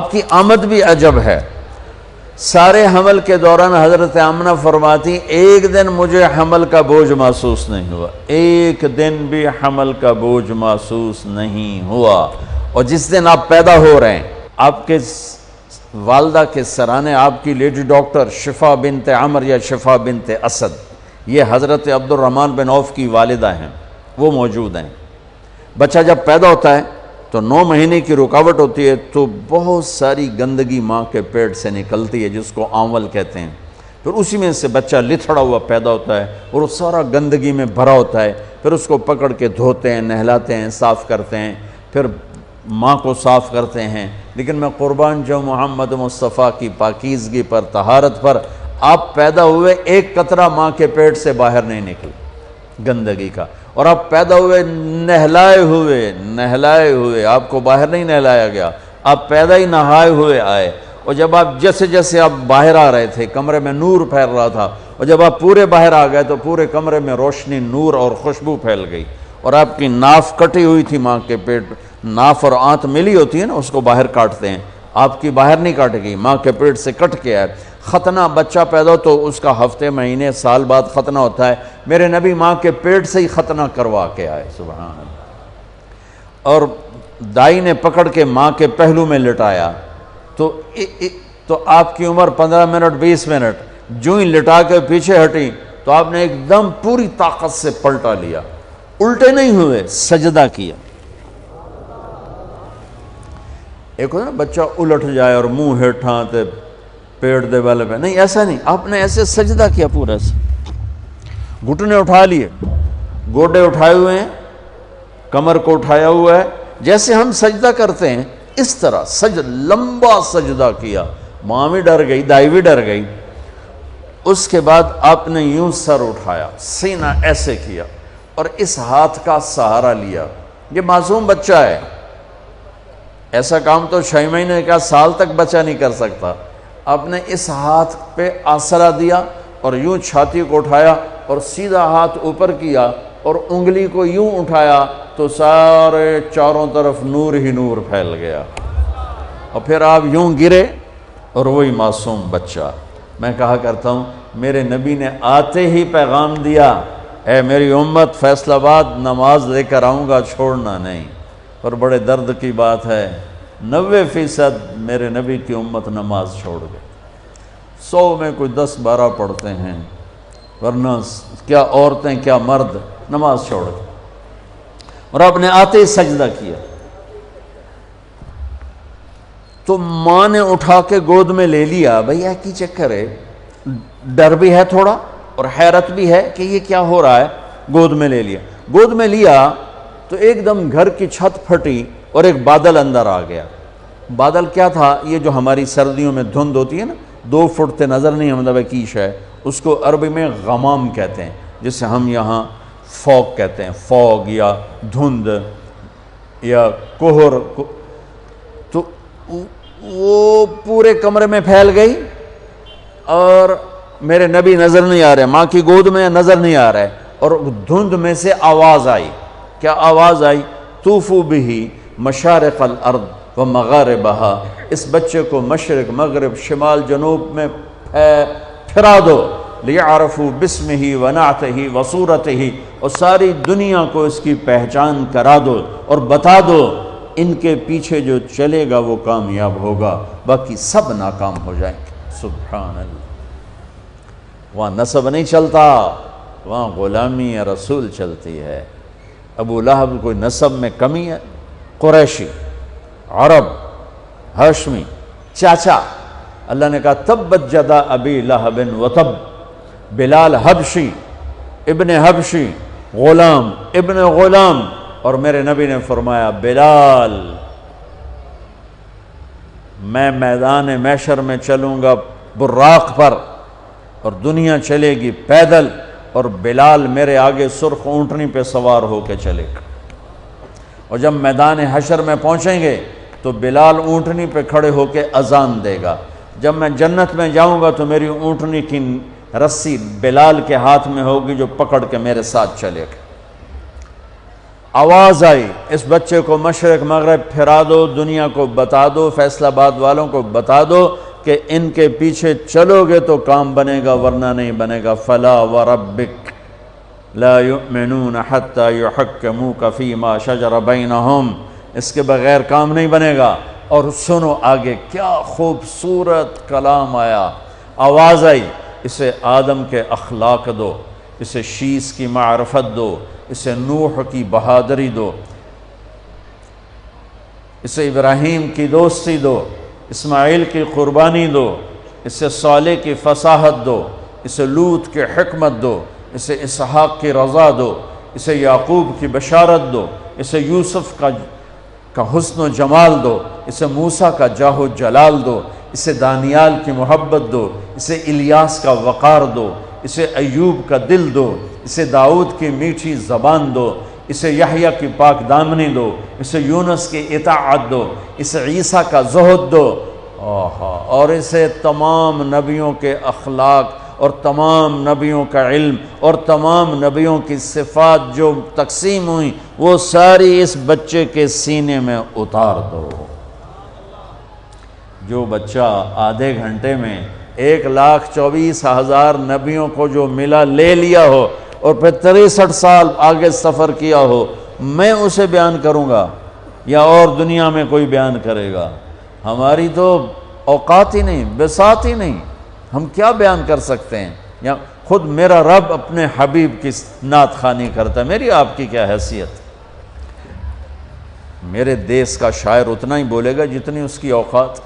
آپ کی آمد بھی عجب ہے۔ سارے حمل کے دوران حضرت آمنہ فرماتی ایک دن مجھے حمل کا بوجھ محسوس نہیں ہوا، ایک دن بھی حمل کا بوجھ محسوس نہیں ہوا۔ اور جس دن آپ پیدا ہو رہے ہیں، آپ کے والدہ کے سرانے آپ کی لیڈی ڈاکٹر شفا بنت عمر یا شفا بنت اسد، یہ حضرت عبد الرحمن بن عوف کی والدہ ہیں، وہ موجود ہیں۔ بچہ جب پیدا ہوتا ہے تو 9 مہینے کی رکاوٹ ہوتی ہے، تو بہت ساری گندگی ماں کے پیٹ سے نکلتی ہے جس کو آنول کہتے ہیں۔ پھر اسی میں سے بچہ لتھڑا ہوا پیدا ہوتا ہے اور وہ سارا گندگی میں بھرا ہوتا ہے۔ پھر اس کو پکڑ کے دھوتے ہیں، نہلاتے ہیں، صاف کرتے ہیں، پھر ماں کو صاف کرتے ہیں۔ لیکن میں قربان جو محمد مصطفیٰ کی پاکیزگی پر، طہارت پر، آپ پیدا ہوئے ایک قطرہ ماں کے پیٹ سے باہر نہیں نکل گندگی کا، اور آپ پیدا ہوئے نہلائے ہوئے، آپ کو باہر نہیں نہلایا گیا، آپ پیدا ہی نہائے ہوئے آئے۔ اور جب آپ جیسے جیسے آپ باہر آ رہے تھے کمرے میں نور پھیل رہا تھا، اور جب آپ پورے باہر آ گئے تو پورے کمرے میں روشنی، نور اور خوشبو پھیل گئی۔ اور آپ کی ناف کٹی ہوئی تھی ماں کے پیٹ، ناف اور آنت ملی ہوتی ہے نا، اس کو باہر کاٹتے ہیں، آپ کی باہر نہیں کاٹے گی، ماں کے پیٹ سے کٹ کے آئے۔ ختنہ بچہ پیدا ہو تو اس کا ہفتے، مہینے، سال بعد ختنہ ہوتا ہے، میرے نبی ماں کے پیٹ سے ہی ختنہ کروا کے آئے، سبحان اللہ۔ اور دائی نے پکڑ کے ماں کے پہلو میں لٹایا تو آپ کی عمر 15 منٹ 20 منٹ، جو ہی لٹا کے پیچھے ہٹی تو آپ نے ایک دم پوری طاقت سے پلٹا لیا، الٹے نہیں ہوئے، سجدہ کیا۔ ایک ہوتا نا بچہ الٹ جائے اور منہ ہیٹھاں تے پیٹ دے والے پہ، نہیں ایسا نہیں، آپ نے ایسے سجدہ کیا، پورا سے گھٹنے اٹھا لیے، گوڈے اٹھائے ہوئے ہیں، کمر کو اٹھایا ہوا ہے، جیسے ہم سجدہ کرتے ہیں اس طرح لمبا سجدہ کیا۔ ماں بھی ڈر گئی، دائی بھی ڈر گئی۔ اس کے بعد آپ نے یوں سر اٹھایا، سینہ ایسے کیا اور اس ہاتھ کا سہارا لیا۔ یہ معصوم بچہ ہے، ایسا کام تو 6 مہینے کا، سال تک بچہ نہیں کر سکتا۔ آپ نے اس ہاتھ پہ آسرا دیا اور یوں چھاتی کو اٹھایا اور سیدھا ہاتھ اوپر کیا اور انگلی کو یوں اٹھایا تو سارے چاروں طرف نور ہی نور پھیل گیا، اور پھر آپ یوں گرے اور وہی معصوم بچہ۔ میں کہا کرتا ہوں میرے نبی نے آتے ہی پیغام دیا، اے میری امت، فیصل آباد نماز لے کر آؤں گا، چھوڑنا نہیں۔ اور بڑے درد کی بات ہے 90% میرے نبی کی امت نماز چھوڑ گئے، 100 میں کوئی 10-12 پڑھتے ہیں، ورنہ کیا عورتیں کیا مرد نماز چھوڑ گئے۔ اور آپ نے آتے ہی سجدہ کیا تو ماں نے اٹھا کے گود میں لے لیا۔ بھئی کی چکر ہے، ڈر بھی ہے تھوڑا اور حیرت بھی ہے کہ یہ کیا ہو رہا ہے۔ گود میں لے لیا، گود میں لیا تو ایک دم گھر کی چھت پھٹی اور ایک بادل اندر آ گیا۔ بادل کیا تھا؟ یہ جو ہماری سردیوں میں دھند ہوتی ہے نا، 2 فٹ تے نظر نہیں مطلب کیش ہے، اس کو عربی میں غمام کہتے ہیں، جسے ہم یہاں فوگ کہتے ہیں، فوگ یا دھند یا کوہر۔ تو وہ پورے کمرے میں پھیل گئی اور میرے نبی نظر نہیں آ رہے، ماں کی گود میں نظر نہیں آ رہے، اور دھند میں سے آواز آئی۔ کیا آواز آئی؟ طوفوا بہ مشارق الارض و مغاربہا، اس بچے کو مشرق، مغرب، شمال، جنوب میں پھرا دو، لیعرفوا باسمہ و نعتہ و صورتہ، اور ساری دنیا کو اس کی پہچان کرا دو اور بتا دو، ان کے پیچھے جو چلے گا وہ کامیاب ہوگا، باقی سب ناکام ہو جائیں گے۔ سبحان اللہ۔ وہاں نسب نہیں چلتا، وہاں غلامی رسول چلتی ہے۔ ابو لہب کوئی نسب میں کمی ہے؟ قریشی، عرب، ہاشمی، چاچا۔ اللہ نے کہا تبت جدا ابی لہب وتب، بلال حبشی، ابن حبشی، غلام ابن غلام۔ اور میرے نبی نے فرمایا بلال، میں میدان محشر میں چلوں گا براق پر اور دنیا چلے گی پیدل، اور بلال میرے آگے سرخ اونٹنی پہ سوار ہو کے چلے گا۔ اور جب میدان حشر میں پہنچیں گے تو بلال اونٹنی پہ کھڑے ہو کے اذان دے گا۔ جب میں جنت میں جاؤں گا تو میری اونٹنی کی رسی بلال کے ہاتھ میں ہوگی جو پکڑ کے میرے ساتھ چلے گا۔ آواز آئی اس بچے کو مشرق مغرب پھرا دو، دنیا کو بتا دو، فیصل آباد والوں کو بتا دو کہ ان کے پیچھے چلو گے تو کام بنے گا ورنہ نہیں بنے گا۔ فلا وربک لا یؤمنون حتی یحکموک فیما شجر بینہم، اس کے بغیر کام نہیں بنے گا۔ اور سنو آگے کیا خوبصورت کلام آیا، آواز آئی، اسے آدم کے اخلاق دو، اسے شیس کی معرفت دو، اسے نوح کی بہادری دو، اسے ابراہیم کی دوستی دو، اسماعیل کی قربانی دو، اسے صالح کی فصاحت دو، اسے لوط کی حکمت دو، اسے اسحاق کی رضا دو، اسے یعقوب کی بشارت دو، اسے یوسف کا حسن و جمال دو، اسے موسیٰ کا جاہ و جلال دو، اسے دانیال کی محبت دو، اسے الیاس کا وقار دو، اسے ایوب کا دل دو، اسے داؤد کی میٹھی زبان دو، اسے یحییٰ کی پاک دامنی دو، اسے یونس کی اطاعت دو، اسے عیسیٰ کا زہد دو، اور اسے تمام نبیوں کے اخلاق اور تمام نبیوں کا علم اور تمام نبیوں کی صفات جو تقسیم ہوئیں وہ ساری اس بچے کے سینے میں اتار دو۔ جو بچہ آدھے گھنٹے میں 1,24,000 نبیوں کو جو ملا لے لیا ہو اور پھر 63 سال آگے سفر کیا ہو، میں اسے بیان کروں گا یا اور دنیا میں کوئی بیان کرے گا؟ ہماری تو اوقات ہی نہیں، بساط ہی نہیں، ہم کیا بیان کر سکتے ہیں؟ یا خود میرا رب اپنے حبیب کی نعت خوانی کرتا ہے، میری آپ کی کیا حیثیت؟ میرے دیس کا شاعر اتنا ہی بولے گا جتنی اس کی اوقات،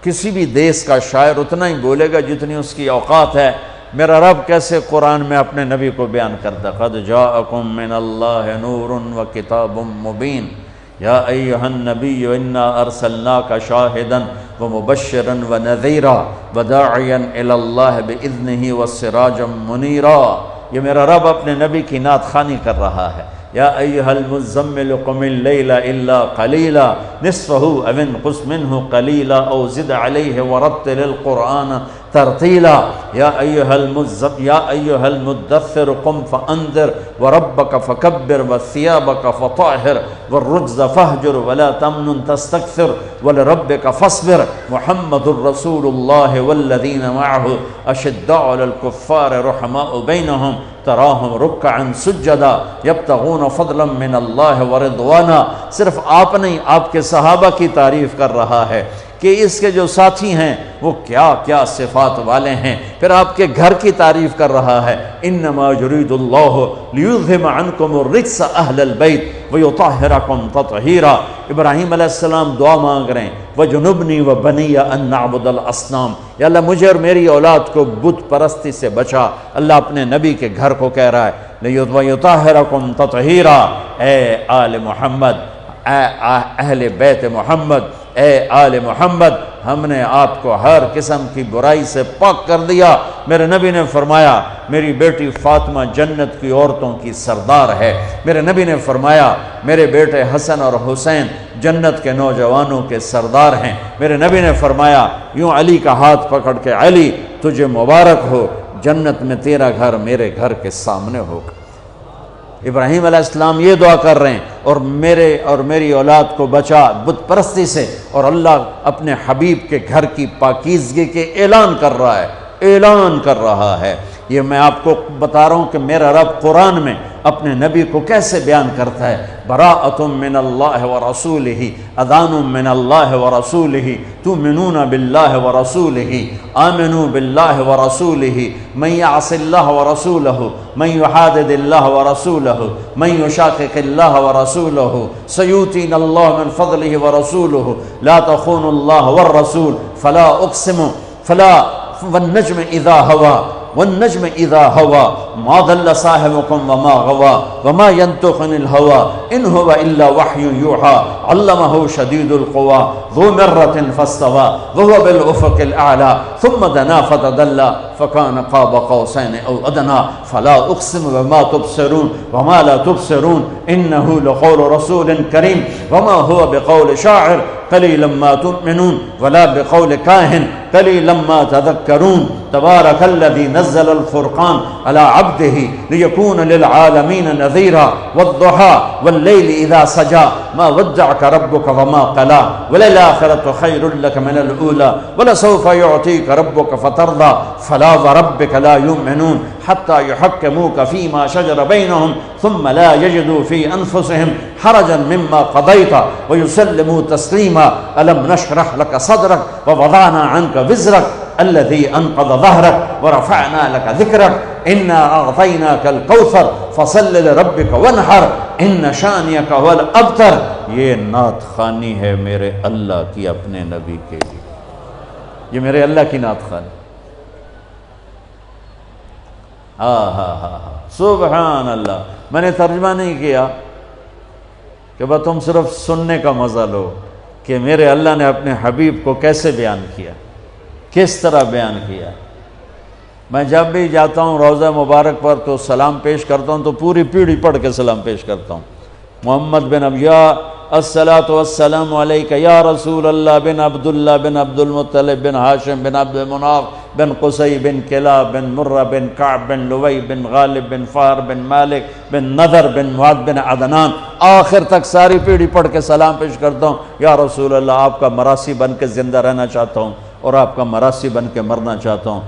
کسی بھی دیس کا شاعر اتنا ہی بولے گا جتنی اس کی اوقات ہے۔ میرا رب کیسے قرآن میں اپنے نبی کو بیان کرتا، قد جاءکم من اللہ نور و کتاب مبین یا ایہا النبی انا ارسلناک شاہدا ومبشرا ونذیرا وداعیا الی اللہ باذنہ وسراجا منیرا۔ یہ میرا رب اپنے نبی کی نعت خوانی کر رہا ہے۔ یا ایہا المزمل قم اللیل الا قلیلا نصفہ او انقص منہ قلیلا او زد علیہ ورتل القرآن ترتیلا۔ یا ایہا المدثر قم فانذر وربک فکبر وثیابک فطہر والرجز فہجر ولا تمنن تستکثر ولربک فاصبر محمد الرسول اللہ والذین معہ اشداء علی الکفار رحماء بینہم تراہم رکعا سجدا یبتغون فضلا من اللہ ورضوانا۔ صرف آپ نہیں، آپ کے صحابہ کی تعریف کر رہا ہے کہ اس کے جو ساتھی ہیں وہ کیا کیا صفات والے ہیں، پھر آپ کے گھر کی تعریف کر رہا ہے۔ انما یرید اللہ لیذہب عنکم الرجس اہل البیت ویطہرکم تطہیرا۔ ابراہیم علیہ السلام دعا مانگ رہے ہیں، وجنبنی وبنی ان نعبد الاصنام، یا اللہ مجھے اور میری اولاد کو بت پرستی سے بچا۔ اللہ اپنے نبی کے گھر کو کہہ رہا ہے ویطہرکم تطہیرا۔ اے آل محمد، اے اہل بیت محمد، اے آل محمد، ہم نے آپ کو ہر قسم کی برائی سے پاک کر دیا۔ میرے نبی نے فرمایا میری بیٹی فاطمہ جنت کی عورتوں کی سردار ہے۔ میرے نبی نے فرمایا میرے بیٹے حسن اور حسین جنت کے نوجوانوں کے سردار ہیں۔ میرے نبی نے فرمایا یوں علی کا ہاتھ پکڑ کے، علی تجھے مبارک ہو، جنت میں تیرا گھر میرے گھر کے سامنے ہوگا۔ ابراہیم علیہ السلام یہ دعا کر رہے ہیں، اور میرے اور میری اولاد کو بچا بت پرستی سے، اور اللہ اپنے حبیب کے گھر کی پاکیزگی کے اعلان کر رہا ہے، اعلان کر رہا ہے۔ یہ میں آپ کو بتا رہا ہوں کہ میرا رب قرآن میں اپنے نبی کو کیسے بیان کرتا ہے۔ براءۃ من اللہ ورسولہ، اذان من اللہ ورسولہ، تؤمنون باللہ ورسولہ، آمنوا باللہ ورسولہ، من یعص اللہ ورسولہ، من یحادد اللہ ورسولہ، من یشاقق اللہ ورسولہ، سیؤتینا اللہ من فضلہ ورسولہ، لا تخونوا اللہ والرسول، فلا اقسم والنجم اذا ہوا والنجم اذا ہوا ما ضل صاحبكم وما غوا وما ينطق عن الهوى ان هو الا وحي يوحى علمه شديد القوى ذو مرة فاستوى وهو بالافق الاعلى ثم دنا فتدلى فكان قاب قوسين او ادنى فلا اقسم بما تبصرون وما لا تبصرون انه لقول رسول كريم وما هو بقول شاعر قليلا ما تؤمنون ولا بقول كاهن قلیلا ما تذکرون تبارک الذی نزل الفرقان علی عبدہ لیکون للعالمین نذیرا والضحی واللیل اذا سجا ما ودعک ربک وما قلا وللآخرۃ خیر لک من الاولی ولسوف یعطیک ربک فترضی فلا وربک لا یؤمنون حتی یحکموک فیما شجر بینہم ثم لا یجدوا فی انفسہم حرجا مما قضیت ویسلموا تسلیما الم نشرح لک صدرک ووضعنا عنک وزرک الذي انقض ظهرك ورفعنا لك ذكرك انا اعطيناك الكوثر فصل لربك وانحر ان شانئك هو الابتر. یہ نعت خوانی ہے میرے اللہ کی اپنے نبی کے لیے. یہ میرے اللہ کی نعت خوانی. سبحان اللہ. میں نے ترجمہ نہیں کیا کہ بس تم صرف سننے کا مزہ لو کہ میرے اللہ نے اپنے حبیب کو کیسے بیان کیا، کس طرح بیان کیا. میں جب بھی جاتا ہوں روضہ مبارک پر تو سلام پیش کرتا ہوں تو پوری پیڑھی پڑھ کے سلام پیش کرتا ہوں. محمد بن ابیا الصلاۃ والسلام علیک یا رسول اللہ بن عبداللہ بن عبد المطلب بن ہاشم بن عبد مناف بن قصی بن کلاب بن مرہ بن کعب بن لوی بن غالب بن فار بن مالک بن نذر بن معاذ بن عدنان، آخر تک ساری پیڑھی پڑھ کے سلام پیش کرتا ہوں. یا رسول اللہ آپ کا مراسی بن کے زندہ رہنا چاہتا ہوں اور آپ کا مراسی بن کے مرنا چاہتا ہوں.